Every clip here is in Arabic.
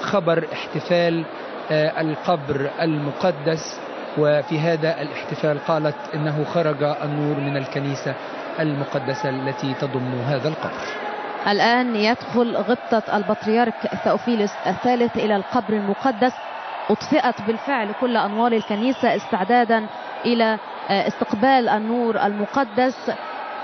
خبر احتفال القبر المقدس. وفي هذا الاحتفال قالت إنه خرج النور من الكنيسة المقدسة التي تضم هذا القبر. الآن يدخل غبطة البطريرك ثأوفيلوس الثالث إلى القبر المقدس. أطفئت بالفعل كل أنوار الكنيسة استعدادا إلى استقبال النور المقدس.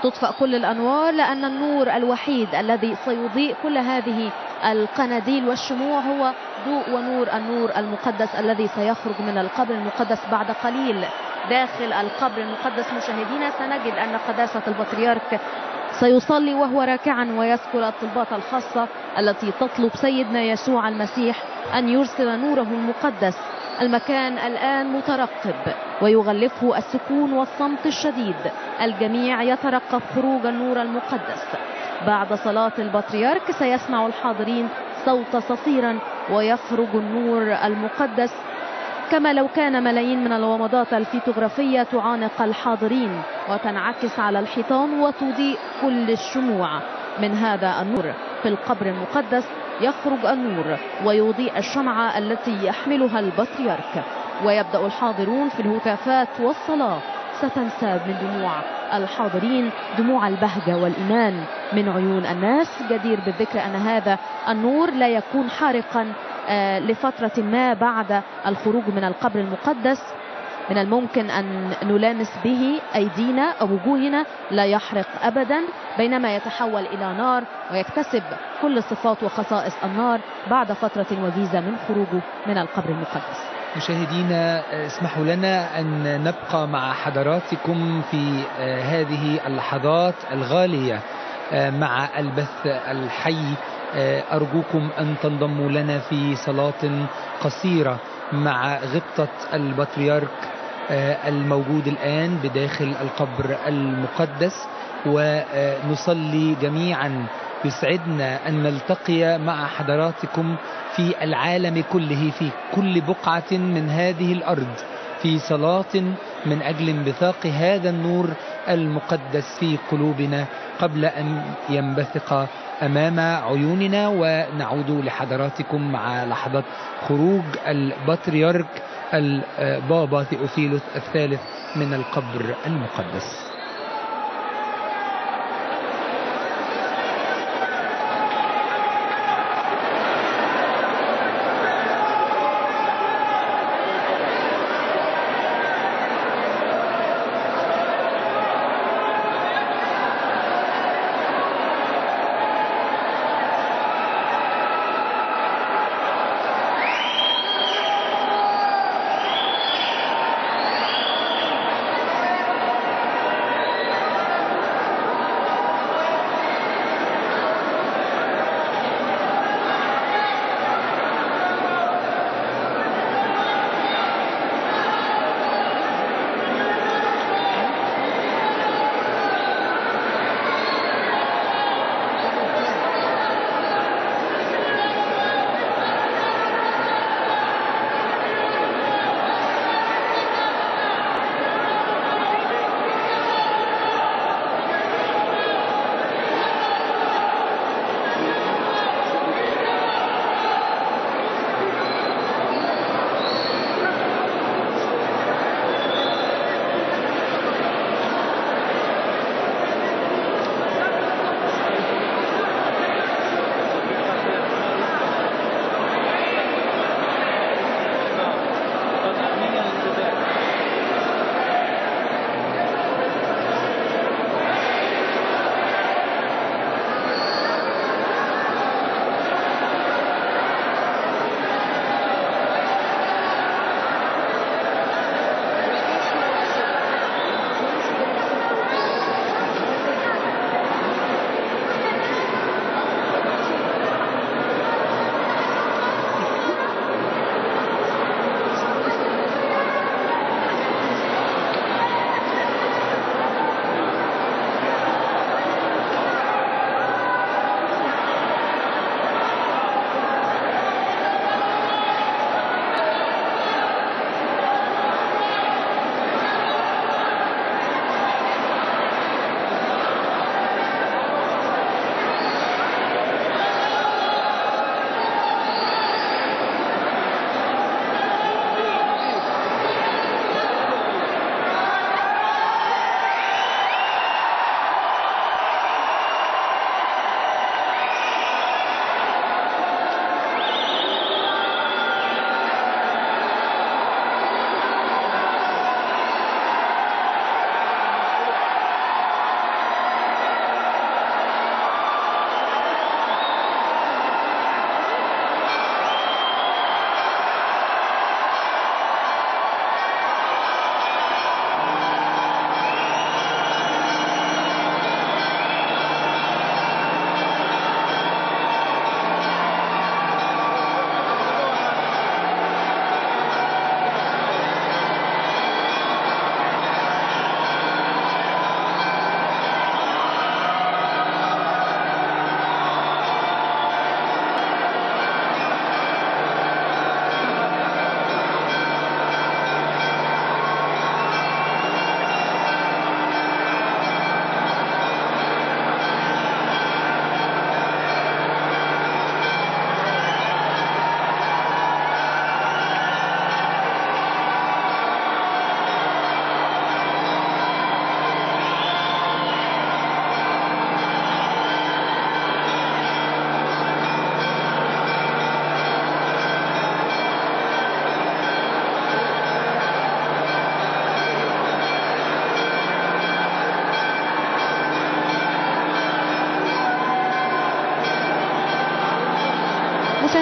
تطفأ كل الأنوار لأن النور الوحيد الذي سيضيء كل هذه القناديل والشموع هو ضوء ونور النور المقدس الذي سيخرج من القبر المقدس بعد قليل. داخل القبر المقدس مشاهدينا سنجد أن قداسة البطريرك سيصلي وهو راكعا ويذكر الطلبات الخاصة التي تطلب سيدنا يسوع المسيح أن يرسل نوره المقدس. المكان الآن مترقب ويغلفه السكون والصمت الشديد. الجميع يترقب خروج النور المقدس. بعد صلاة البطريرك سيسمع الحاضرين صوت صفيرا ويخرج النور المقدس كما لو كان ملايين من الومضات الفيتوغرافية تعانق الحاضرين وتنعكس على الحيطان وتضيء كل الشموع. من هذا النور في القبر المقدس يخرج النور ويضيء الشمعة التي يحملها البطريرك، ويبدأ الحاضرون في الهتافات والصلاة. ستنساب من دموع الحاضرين دموع البهجة والإيمان من عيون الناس. جدير بالذكر أن هذا النور لا يكون حارقا لفترة ما بعد الخروج من القبر المقدس. من الممكن أن نلامس به أيدينا أو وجوهنا، لا يحرق أبدا، بينما يتحول إلى نار ويكتسب كل صفات وخصائص النار بعد فترة وجيزة من خروجه من القبر المقدس. مشاهدينا اسمحوا لنا أن نبقى مع حضراتكم في هذه اللحظات الغالية مع البث الحي. أرجوكم أن تنضموا لنا في صلاة قصيرة مع غبطة البطريرك الموجود الآن بداخل القبر المقدس، ونصلي جميعا. يسعدنا أن نلتقي مع حضراتكم في العالم كله، في كل بقعة من هذه الأرض، في صلاة من أجل انبثاق هذا النور المقدس في قلوبنا قبل أن ينبثق أمام عيوننا. ونعود لحضراتكم مع لحظة خروج البطريرك البابا ثيوفيلوس الثالث من القبر المقدس.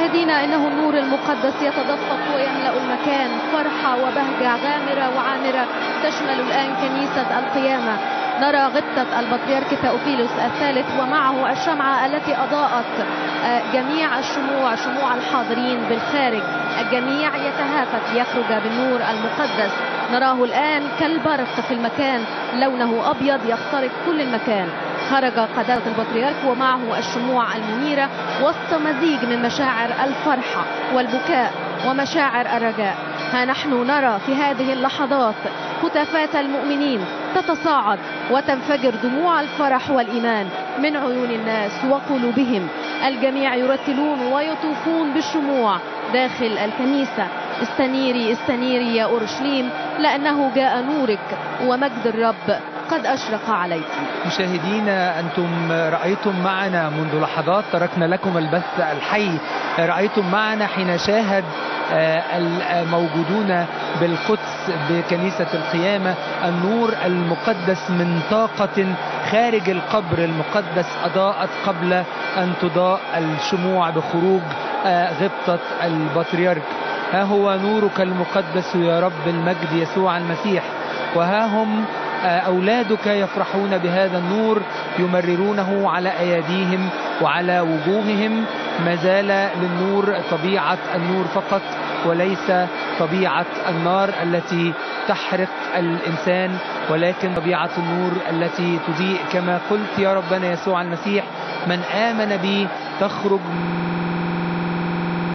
مشاهدينا، إنه النور المقدس يتدفق ويملأ المكان، فرحة وبهجة غامرة وعامرة تشمل الآن كنيسة القيامة. نرى غبطة البطريرك ثأوفيلوس الثالث ومعه الشمعة التي أضاءت جميع شموع الحاضرين بالخارج. الجميع يتهافت ليخرج بالنور المقدس. نراه الآن كالبرق في المكان، لونه أبيض يخترق كل المكان. خرج قداسة البطريرك ومعه الشموع المنيرة وسط مزيج من مشاعر الفرحة والبكاء ومشاعر الرجاء. ها نحن نرى في هذه اللحظات هتافات المؤمنين تتصاعد وتنفجر دموع الفرح والإيمان من عيون الناس وقلوبهم. الجميع يرتلون ويطوفون بالشموع داخل الكنيسة. استنيري استنيري يا أورشليم، لأنه جاء نورك ومجد الرب قد أشرق عليك. مشاهدينا، أنتم رأيتم معنا منذ لحظات، تركنا لكم البث الحي، رأيتم معنا حين شاهد الموجودون بالقدس بكنيسة القيامة النور المقدس من طاقة خارج القبر المقدس أضاءت قبل أن تضاء الشموع بخروج غبطة البطريرك. ها هو نورك المقدس يا رب المجد يسوع المسيح، وها هم أولادك يفرحون بهذا النور، يمررونه على أيديهم وعلى وجوههم. ما زال للنور طبيعة النور فقط، وليس طبيعة النار التي تحرق الإنسان، ولكن طبيعة النور التي تضيء. كما قلت يا ربنا يسوع المسيح، من آمن بي تخرج